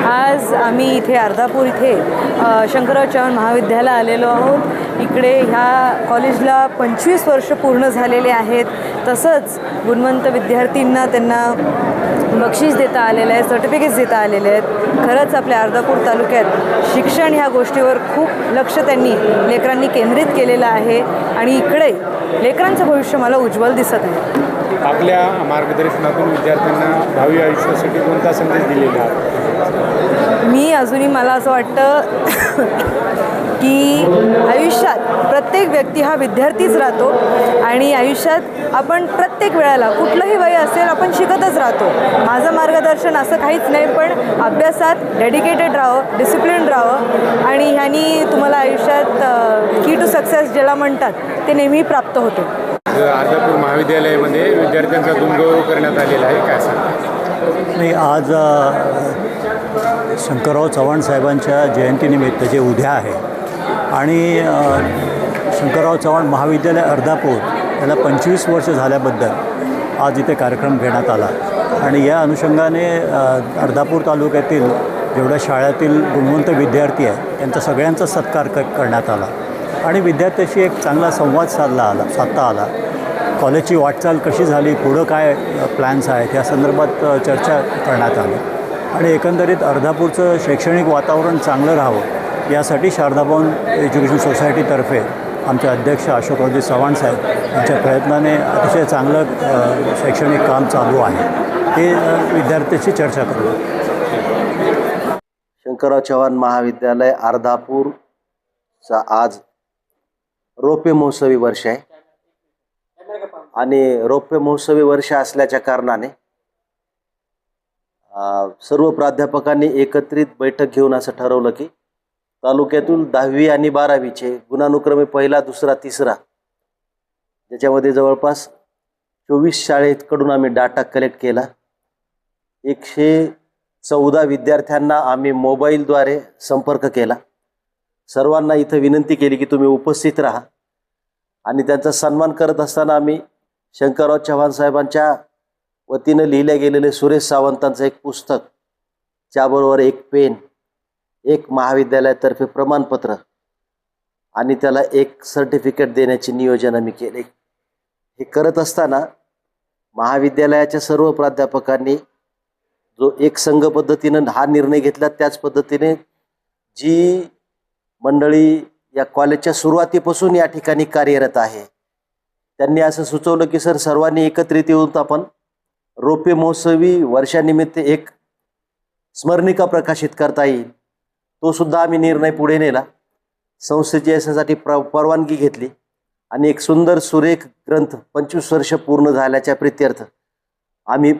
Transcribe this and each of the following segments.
आज आम्ही इथे अर्धापूर इथे शंकरराव चव्हाण महाविद्यालयाला आलेलो आहोत। इकडे ह्या कॉलेजला 25 वर्ष पूर्ण झालेले आहेत। तसंच गुणवंत विद्यार्थ्यांना त्यांना बक्षीस देता आलेलं आहे, सर्टिफिकेट्स देता आलेले आहेत। खरंच आपल्या अर्धापूर तालुक्यात शिक्षण ह्या गोष्टीवर खूप लक्ष त्यांनी लेकरांनी केंद्रित केलेलं आहे आणि इकडे लेकरांचं भविष्य मला उज्ज्वल दिसत आहे। आपल्या मार्गदर्शनातून विद्यार्थ्यांना भावी आयुष्यासाठी कोणता संदेश दिलेला आहे? मी अजूनही मला असं वाटतं की आयुष्यात प्रत्येक व्यक्ती हा विद्यार्थीच राहतो आणि आयुष्यात आपण प्रत्येक वेळेला कुठलंही वय असेल आपण शिकतच राहतो। माझं मार्गदर्शन असं काहीच नाही, पण अभ्यासात डेडिकेटेड राहावं, डिसिप्लिन राहावं आणि ह्यानी तुम्हाला आयुष्यात की टू सक्सेस ज्याला म्हणतात ते नेहमी प्राप्त होतो। अर्धापूर महाविद्यालयामध्ये विद्यार्थ्यांचा गुणगौरव करण्यात आलेला आहे, काय सांगा? नाही, आज शंकरराव चव्हाण साहेबांच्या जयंतीनिमित्त जे उद्या आहे आणि शंकरराव चव्हाण महाविद्यालय अर्धापूर याला 25 वर्ष झाल्याबद्दल आज इथे कार्यक्रम घेण्यात आला आणि या अनुषंगाने अर्धापूर तालुक्यातील जेवढ्या शाळेतील गुणवंत विद्यार्थी आहेत त्यांचा सगळ्यांचा सत्कार करण्यात आला आणि विद्यार्थ्याशी एक चांगला संवाद साधता आला। कॉलेजची वाटचाल कशी झाली, पुढं काय प्लॅन्स आहेत या संदर्भात चर्चा करण्यात आली आणि एकंदरीत अर्धापूरचं शैक्षणिक वातावरण चांगलं राहावं यासाठी शारदाभवन एज्युकेशन सोसायटीतर्फे आमचे अध्यक्ष अशोकरावजी चव्हाण साहेब यांच्या प्रयत्नाने अतिशय चांगलं शैक्षणिक काम चालू आहे। ते विद्यार्थ्यांशी चर्चा करू। शंकरराव चव्हाण महाविद्यालय अर्धापूरचा आज रौप्य महोत्सवी वर्ष आहे आणि रौप्य महोत्सवी वर्ष असल्याच्या कारणाने सर्व प्राध्यापकांनी एकत्रित बैठक घेऊन असं ठरवलं की तालुक्यातून 10वी आणि 12वीचे गुणानुक्रमे पहिला, दुसरा, तिसरा ज्याच्यामध्ये जवळपास 24 शाळेकडून आम्ही डाटा कलेक्ट केला। 114 विद्यार्थ्यांना आम्ही मोबाईलद्वारे संपर्क केला। सर्वांना इथं विनंती केली की तुम्ही उपस्थित राहा आणि त्यांचा सन्मान करत असताना आम्ही शंकरराव चव्हाण साहेबांच्या वतीनं लिहिल्या गेलेले सुरेश सावंतांचं एक पुस्तक, त्याबरोबर एक पेन, एक महाविद्यालयातर्फे प्रमाणपत्र आणि त्याला एक सर्टिफिकेट देण्याचे नियोजन आम्ही केले। हे करत असताना महाविद्यालयाच्या सर्व प्राध्यापकांनी जो एक संघ पद्धतीनं हा निर्णय घेतला, त्याच पद्धतीने जी मंडळी या कॉलेजच्या सुरुवातीपासून या ठिकाणी कार्यरत आहे त्यांनी असं सुचवलं की सर सर्वांनी एकत्रित येऊन आपण रौप्य महोत्सवी वर्षानिमित्त एक स्मरणिका प्रकाशित करता येईल। तो सुद्धा आम्ही निर्णय पुढे नेला। संस्थेची यासाठी परवानगी घेतली आणि एक सुंदर सुरेख ग्रंथ 25 वर्ष पूर्ण झाल्याच्या प्रित्यर्थ आम्ही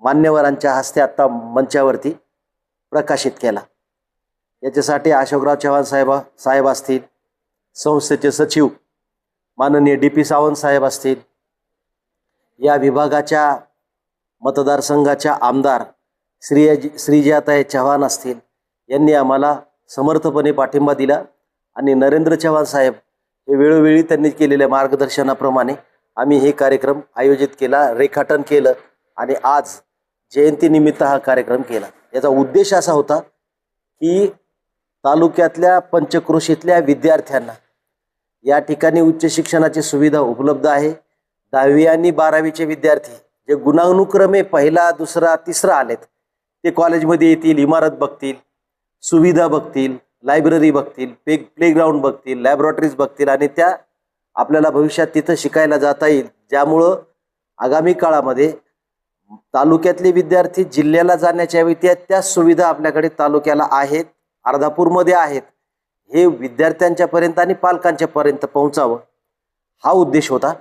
मान्यवरांच्या हस्ते आत्ता मंचावरती प्रकाशित केला। याच्यासाठी अशोकराव चव्हाण साहेब असतील, संस्थेचे सचिव माननीय DP सावंत साहेब असतील, या विभागाच्या मतदारसंघाच्या आमदार श्रीजयाताई चव्हाण असतील, यांनी आम्हाला समर्थपणे पाठिंबा दिला आणि नरेंद्र चव्हाण साहेब हे वेळोवेळी त्यांनी केलेल्या मार्गदर्शनाप्रमाणे आम्ही हे कार्यक्रम आयोजित केला, रेखाटन केलं आणि आज जयंतीनिमित्त हा कार्यक्रम केला। याचा उद्देश असा होता की तालुक्यातल्या पंचक्रोशीतल्या विद्यार्थ्यांना या ठिकाणी उच्च शिक्षणाची सुविधा उपलब्ध आहे। 10वी आणि 12वीचे विद्यार्थी जे गुणानुक्रमे पहिला, दुसरा, तिसरा आलेत ते कॉलेजमध्ये येतील, इमारत बघतील, सुविधा बघतील, लायब्ररी बघतील, प्लेग्राऊंड बघतील, लॅबोरेटरीज बघतील आणि त्या आपल्याला भविष्यात तिथं शिकायला जाता येईल, ज्यामुळं आगामी काळामध्ये तालुक्यातले विद्यार्थी जिल्ह्याला जाण्याच्या वेळी त्या सुविधा आपल्याकडे तालुक्याला आहेत, अर्धापूरमध्ये आहेत, हे विद्यार्थ्यांच्या पर्यंत आणि पालकांच्या पर्यंत पोहोचावं हा उद्देश होता।